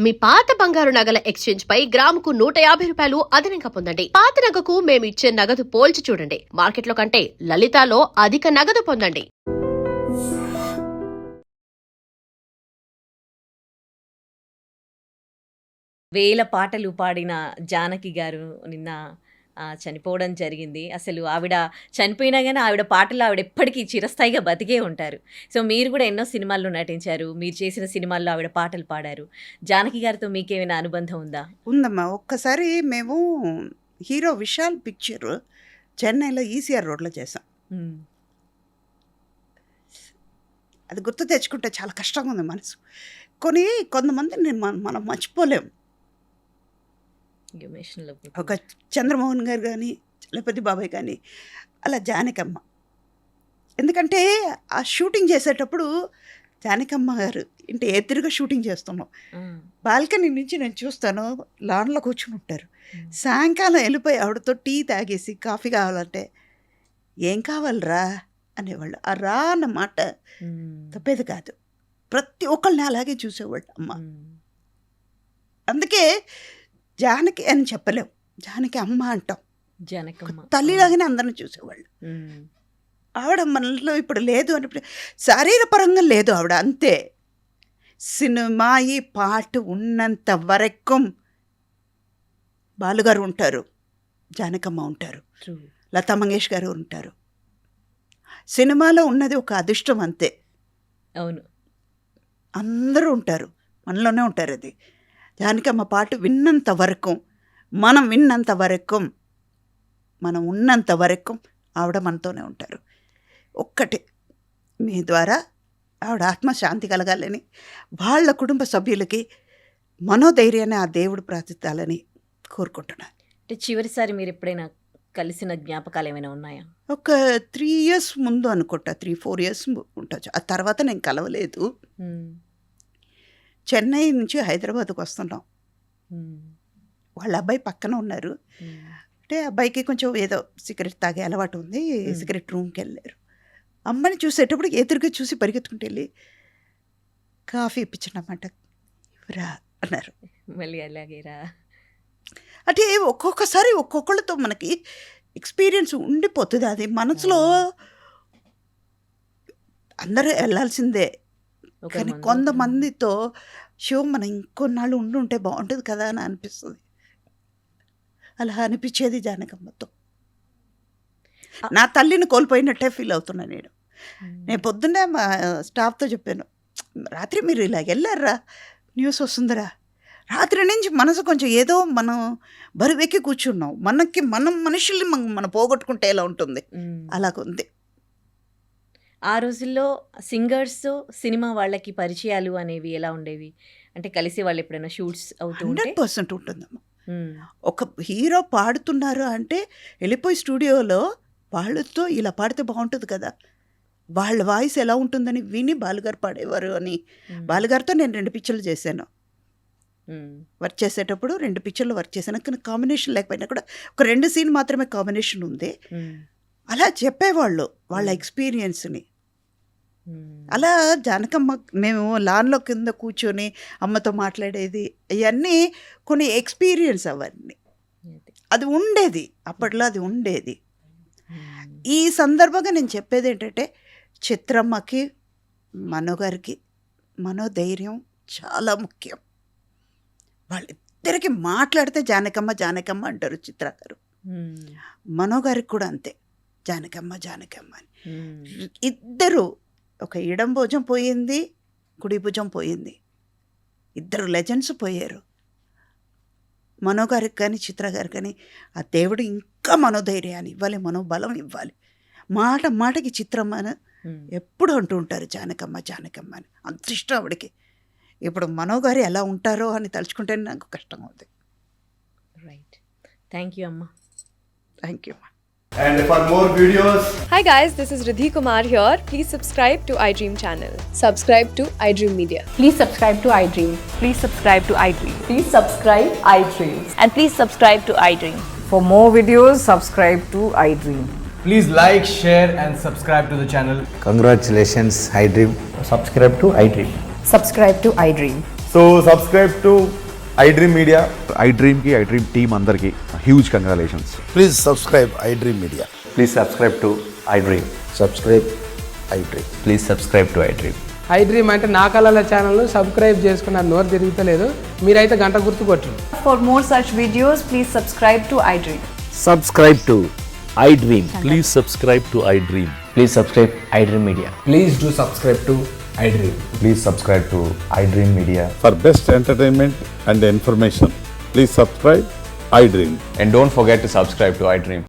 మీ పాత బంగారు నగల ఎక్స్చేంజ్ పై గ్రాముకు 150 రూపాయలు అదనంగా పొందండి. పాత నగకు మేము ఇచ్చే నగదు పోల్చి చూడండి. మార్కెట్లో కంటే లలితాలో అధిక నగదు పొందండి. వేల పాటలు పాడిన జానకి గారు నిన్న చనిపోవడం జరిగింది. అసలు ఆవిడ చనిపోయినా కానీ ఆవిడ పాటలు ఆవిడ ఎప్పటికీ చిరస్థాయిగా బతికే ఉంటారు. సో మీరు కూడా ఎన్నో సినిమాల్లో నటించారు, మీరు చేసిన సినిమాల్లో ఆవిడ పాటలు పాడారు. జానకి గారితో మీకేమైనా అనుబంధం ఉందా? ఉందమ్మా. ఒక్కసారి మేము హీరో విశాల్ పిక్చర్ చెన్నైలో ఈసీఆర్ రోడ్లో చేసాం. అది గుర్తు తెచ్చుకుంటే చాలా కష్టంగా ఉంది మనసు. కొంతమంది మనం మర్చిపోలేం. ఒక చంద్రమోహన్ గారు కానీ, చలపతి బాబాయ్ కానీ, అలా జానకమ్మ. ఎందుకంటే ఆ షూటింగ్ చేసేటప్పుడు జానకమ్మ గారు ఇంటి ఎదురుగా షూటింగ్ చేస్తున్నాం. బాల్కనీ నుంచి నేను చూస్తాను, లాన్లో కూర్చుని ఉంటారు. సాయంకాలం వెళ్ళిపోయి ఆవిడతో టీ తాగేసి కాఫీ కావాలంటే ఏం కావాలరా అనేవాళ్ళు. ఆ రా అన్నమాట తప్పేది కాదు. ప్రతి ఒక్కళ్ళని అలాగే చూసేవాళ్ళు అమ్మ. అందుకే జానకి అని చెప్పలేం, జానకి అమ్మ అంటాం. తల్లిలాగానే అందరిని చూసేవాళ్ళు. ఆవిడ మనలో ఇప్పుడు లేదు అని, శారీరపరంగా లేదు ఆవిడ, అంతే. సినిమా ఈ పాట ఉన్నంత వరకు బాలుగారు ఉంటారు, జానకమ్మ ఉంటారు, లతా మంగేష్ గారు ఉంటారు. సినిమాలో ఉన్నది ఒక అదృష్టం అంతే. అవును, అందరూ ఉంటారు, మనలోనే ఉంటారు. అది జానకమ్మ పాట విన్నంత వరకు, మనం విన్నంత వరకు, మనం ఉన్నంత వరకు ఆవిడ మనతోనే ఉంటారు. ఒక్కటే, మీ ద్వారా ఆవిడ ఆత్మశాంతి కలగాలని, వాళ్ళ కుటుంబ సభ్యులకి మనోధైర్యాన్ని ఆ దేవుడు ప్రార్థించాలని కోరుకుంటున్నాను. అంటే చివరిసారి మీరు ఎప్పుడైనా కలిసిన జ్ఞాపకాలు ఏమైనా ఉన్నాయా? ఒక 3 years ముందు అనుకుంటా, 3-4 years ఉండొచ్చు. ఆ తర్వాత నేను కలవలేదు. చెన్నై నుంచి హైదరాబాద్కి వస్తున్నాం. వాళ్ళ అబ్బాయి పక్కన ఉన్నారు. అంటే అబ్బాయికి కొంచెం ఏదో సిగరెట్ తాగే అలవాటు ఉంది. సిగరెట్ రూమ్కి వెళ్ళారు. అమ్మని చూసేటప్పుడు ఎదురుగా చూసి పరిగెత్తుకుంటూ వెళ్ళి కాఫీ ఇప్పించినమాట, ఇవరా అన్నారు. మళ్ళీ అలాగేరా. అంటే ఒక్కొక్కసారి ఒక్కొక్కళ్ళతో మనకి ఎక్స్పీరియన్స్ ఉండిపోతుంది. అది మనసులో అందరూ వెళ్ళాల్సిందే, కానీ కొంతమందితో మనం ఇంకొన్నాళ్ళు ఉండుంటే బాగుంటుంది కదా అని అనిపిస్తుంది. అలా అనిపించేది జానకమ్మతో. నా తల్లిని కోల్పోయినట్టే ఫీల్ అవుతున్నా నేను పొద్దున్నే మా స్టాఫ్తో చెప్పాను, రాత్రి మీరు ఇలా వెళ్ళారా, న్యూస్ వస్తుందిరా. రాత్రి నుంచి మనసు కొంచెం ఏదో మనం బరువెక్కి కూర్చున్నాం. మనం మనుషుల్ని మనం పోగొట్టుకుంటే ఎలా ఉంటుంది, అలాగుంది. ఆ రోజుల్లో సింగర్స్ సినిమా వాళ్ళకి పరిచయాలు అనేవి ఎలా ఉండేవి? అంటే కలిసి వాళ్ళు ఎప్పుడైనా షూట్స్ అవుతూ 100% ఉంటుందమ్మా. ఒక హీరో పాడుతున్నారు అంటే వెళ్ళిపోయి స్టూడియోలో వాళ్ళతో ఇలా పాడితే బాగుంటుంది కదా, వాళ్ళ వాయిస్ ఎలా ఉంటుందని విని బాలుగారు పాడేవారు అని. బాలుగారితో నేను 2 పిక్చర్లు చేశాను. వర్క్ చేసేటప్పుడు 2 పిక్చర్లు వర్క్ చేశాను. కానీ కాంబినేషన్ లేకపోయినా కూడా ఒక 2 సీన్ మాత్రమే కాంబినేషన్ ఉంది. అలా చెప్పేవాళ్ళు వాళ్ళ ఎక్స్పీరియన్స్ని. అలా జానకమ్మ మేము లాన్లో కింద కూర్చొని అమ్మతో మాట్లాడేది, ఇవన్నీ కొన్ని ఎక్స్పీరియన్స్. అవన్నీ అది ఉండేది అప్పట్లో, అది ఉండేది. ఈ సందర్భంగా నేను చెప్పేది ఏంటంటే, చిత్రమ్మకి మనోగారికి మనోధైర్యం చాలా ముఖ్యం. వాళ్ళిద్దరికి మాట్లాడితే జానకమ్మ జానకమ్మ అంటారు చిత్ర గారు. మనోగారికి కూడా అంతే, జానకమ్మ జానకమ్మ అని. ఇద్దరు, ఒక ఎడం భుజం పోయింది, కుడి భుజం పోయింది. ఇద్దరు లెజెండ్స్ పోయారు. మనోగారికి కానీ చిత్ర గారికి కానీ ఆ దేవుడు ఇంకా మనోధైర్యాన్ని ఇవ్వాలి, మనోబలం ఇవ్వాలి. మాటకి చిత్రమ్మని ఎప్పుడు అంటూ ఉంటారు, జానకమ్మ జానకమ్మ అని. అంత ఇష్టం ఆవిడకి. ఇప్పుడు మనోగారు ఎలా ఉంటారో అని తలుచుకుంటే నాకు కష్టంగా ఉంది. రైట్, థ్యాంక్ యూ అమ్మ. థ్యాంక్ యూ అమ్మ. And for more videos, Hi guys, this is Riddhi Kumar here. Please subscribe to iDream channel. Subscribe to iDream Media. Please subscribe to iDream. Please subscribe to iDream. Please subscribe iDream. And please subscribe to iDream. For more videos, subscribe to iDream. please like, share and subscribe to the channel. Congratulations, iDream. Subscribe to iDream. Subscribe to iDream. So subscribe to iDream Media. IDream team అందరికీ huge congratulations. Please subscribe iDream Media. Please subscribe to iDream. Subscribe iDream. Please subscribe to iDream. iDream అంటే నా కళల ఛానల్ను subscribe చేసుకున్న నోరు తిరుగుతలేదు, మీరైతే గంట గుర్తు కొట్టండి. For more such videos, please subscribe to iDream. Subscribe to iDream. Please subscribe to iDream. Please subscribe iDream Media. Please do subscribe to iDream. Please subscribe to iDream Media. For best entertainment and information, please subscribe iDream. And don't forget to subscribe to iDream.